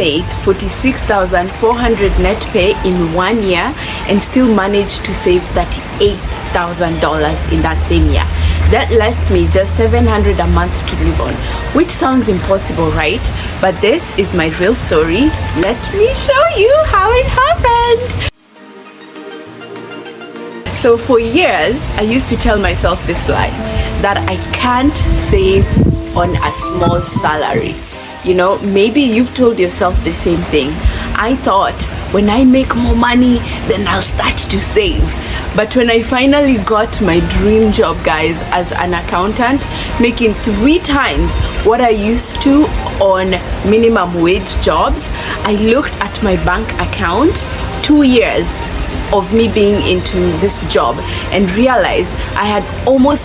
made 46,400 net pay in 1 year and still managed to save $38,000 in that same year. That left me just $700 a month to live on, which sounds impossible, right? But this is my real story. Let me show you how it happened. So for years, I used to tell myself this lie, that I can't save on a small salary. You know, maybe you've told yourself the same thing. I thought when I make more money, then I'll start to save. But when I finally got my dream job, guys, as an accountant, making 3 times what I used to on minimum wage jobs, I looked at my bank account 2 years of me being into this job and realized I had almost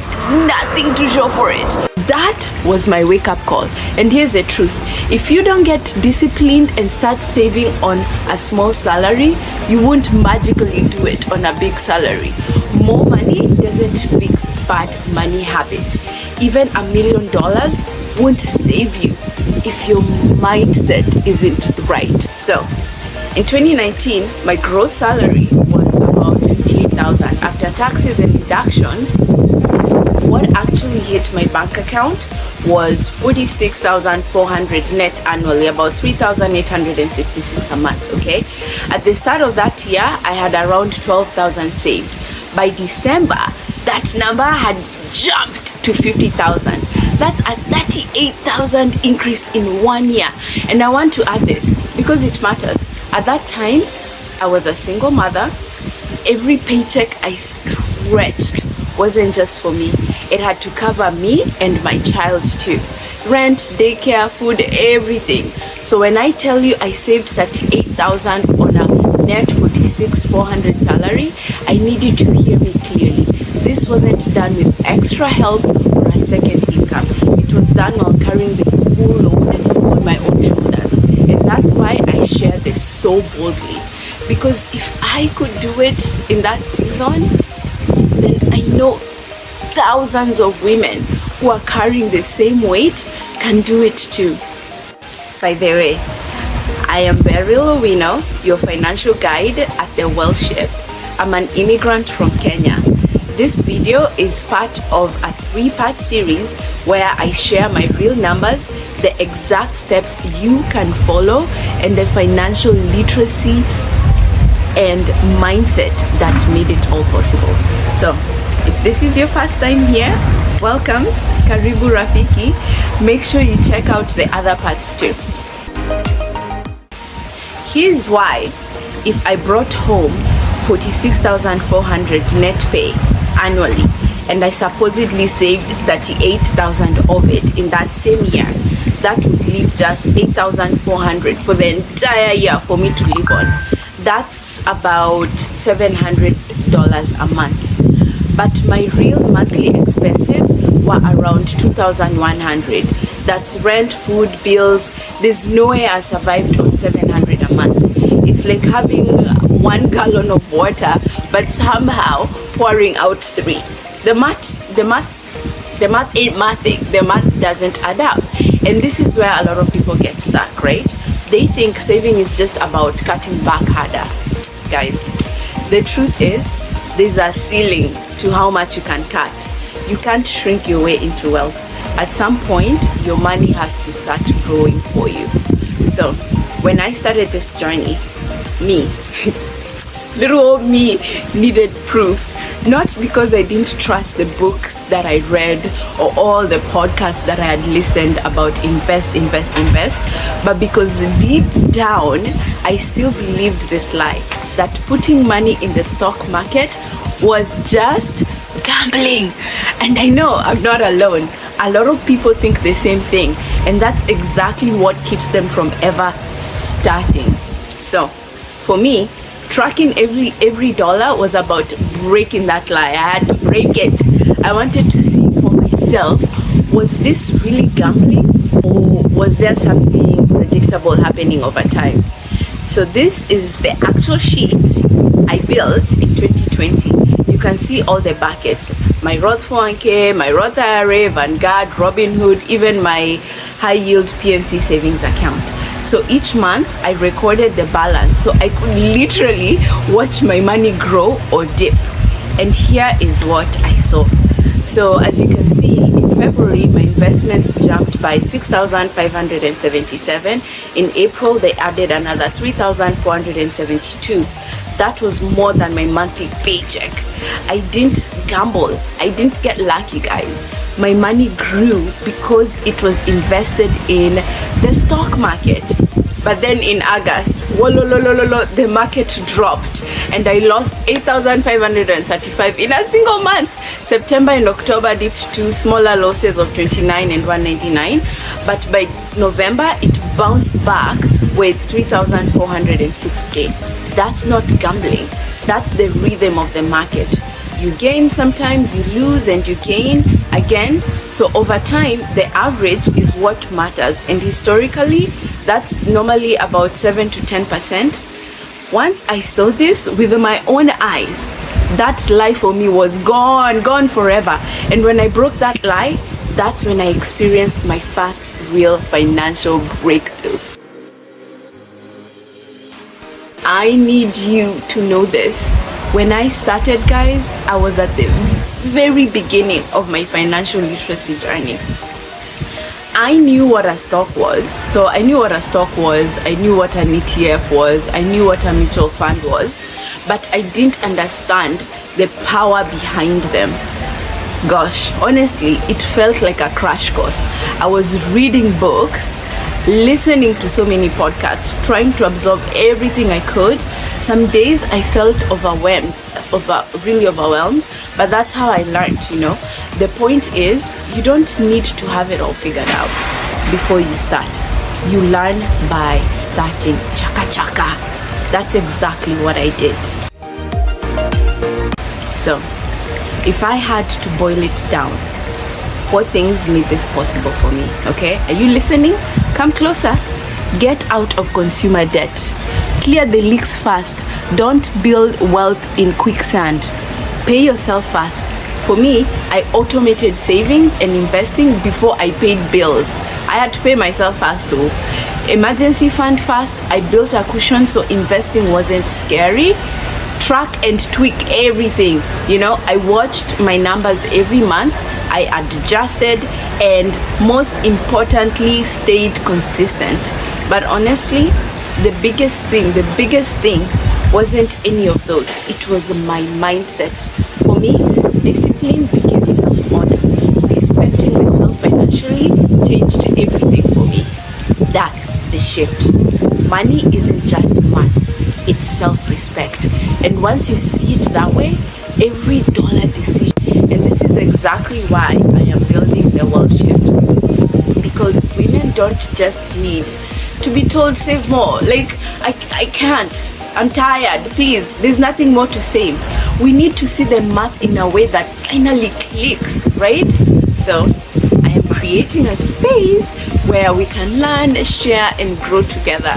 nothing to show for it. That was my wake-up call. And here's the truth: if you don't get disciplined and start saving on a small salary, you won't magically do it on a big salary. More money doesn't fix bad money habits. Even $1 million won't save you if your mindset isn't right. So in 2019, my gross salary was about $58,000. After taxes and deductions, what actually hit my bank account was $46,400 net annually, about $3,866 a month, okay? At the start of that year, I had around $12,000 saved. By December, that number had jumped to $50,000. That's a $38,000 increase in 1 year. And I want to add this because it matters. At that time, I was a single mother. Every paycheck I stretched wasn't just for me. It had to cover me and my child too. Rent, daycare, food, everything. So when I tell you I saved $38,000 on a net 46,400 salary, I need you to hear me clearly. This wasn't done with extra help or a second income. It was done while carrying the full load on my own shoulders. And that's why I share this so boldly. Because if I could do it in that season, then I know thousands of women who are carrying the same weight can do it too. By the way, I am Beryl Owino, your financial guide at the Well Shift. I'm an immigrant from Kenya. This video is part of a 3-part series where I share my real numbers, the exact steps you can follow, and the financial literacy and mindset that made it all possible. So if this is your first time here, welcome, Karibu Rafiki. Make sure you check out the other parts too. Here's why, if I brought home 46,400 net pay annually and I supposedly saved 38,000 of it in that same year, that would leave just 8,400 for the entire year for me to live on. That's about $700 a month. But my real monthly expenses were around $2,100. That's rent, food, bills. There's no way I survived on $700 a month. It's like having 1 gallon of water, but somehow pouring out 3. The math ain't mathing. The math doesn't add up. And this is where a lot of people get stuck, right? They think saving is just about cutting back harder. Guys, the truth is, there's a ceiling to how much you can cut. You can't shrink your way into wealth. At some point, your money has to start growing for you. So, when I started this journey, little old me needed proof. Not because I didn't trust the books that I read or all the podcasts that I had listened about invest, but because deep down, I still believed this lie, that putting money in the stock market was just gambling. And I know I'm not alone. A lot of people think the same thing, and that's exactly what keeps them from ever starting. So, for me, tracking every dollar was about breaking that lie. I had to break it. I wanted to see for myself, was this really gambling, or was there something predictable happening over time? So this is the actual sheet I built in 2020. You can see all the buckets: my Roth 401k, my Roth IRA, Vanguard, Robinhood, even my high yield PNC savings account. So each month I recorded the balance, so I could literally watch my money grow or dip. And here is what I saw. So as you can see, in February my investments jumped by 6,577. In April they added another 3,472. That was more than my monthly paycheck. I didn't gamble. I didn't get lucky, guys. My money grew because it was invested in the stock market. But then in August, the market dropped and I lost 8,535 in a single month. September and October dipped to smaller losses of 29 and 199. But by November, it bounced back with 3,406K. That's not gambling. That's the rhythm of the market. You gain sometimes, you lose, and you gain again. So over time, the average is what matters. And historically, that's normally about 7 to 10%. Once I saw this with my own eyes, that lie for me was gone forever. And when I broke that lie, that's when I experienced my first real financial breakthrough. I need you to know this. When I started, guys, I was at the very beginning of my financial literacy journey. I knew what a stock was. So I knew what a stock was, I knew what an ETF was, I knew what a mutual fund was, but I didn't understand the power behind them. Gosh, honestly, it felt like a crash course. I was reading books, listening to so many podcasts, trying to absorb everything I could. Some days I felt really overwhelmed, but that's how I learned, The point is, you don't need to have it all figured out before you start. You learn by starting. Chaka. That's exactly what I did. So, if I had to boil it down, 4 things made this possible for me, okay? Are you listening? Come closer. Get out of consumer debt. Clear the leaks fast. Don't build wealth in quicksand. Pay yourself fast. For me, I automated savings and investing before I paid bills. I had to pay myself fast too. Emergency fund fast. I built a cushion so investing wasn't scary. Track and tweak everything. I watched my numbers every month. I adjusted and most importantly stayed consistent. But honestly, the biggest thing wasn't any of those. It was my mindset. For me, discipline became self-honor. Respecting myself financially changed everything for me. That's the shift. Money isn't just money. It's self-respect. And once you see it that way, every dollar decision, and this is exactly why I am building the Wealth Shift. Because women don't just need to be told save more. I can't. I'm tired. Please, there's nothing more to save. We need to see the math in a way that finally clicks, right? So I am creating a space where we can learn, share, and grow together,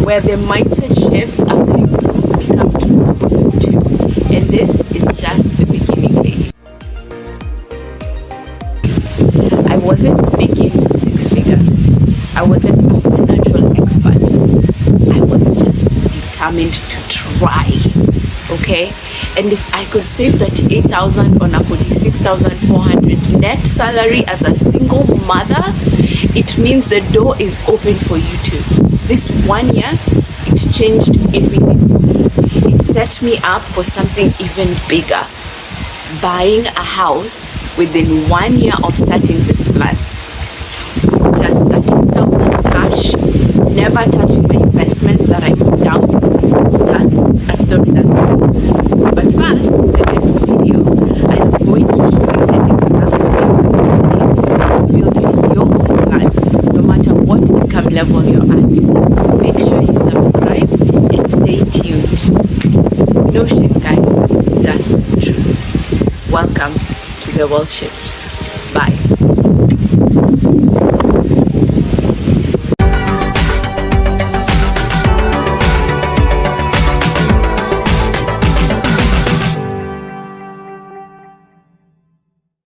where the mindset shifts become truth for you too. And this is just the beginning, baby. I wasn't making 6 figures. I wasn't a financial expert. I was just determined to try, okay? And if I could save that 8,000 on a 46,400 net salary as a single mother, it means the door is open for you too. This 1 year, it changed everything for me. It set me up for something even bigger. Buying a house within 1 year of starting this plan. With just 13,000 cash, never touching my investments that I put down. That's a story that's amazing. But first, in the next video, I am going to show you the exact steps you can take to build your own plan, no matter what income level you're at. So make sure you subscribe and stay tuned. No shame, guys, just truth. Welcome to the Wealth Shift.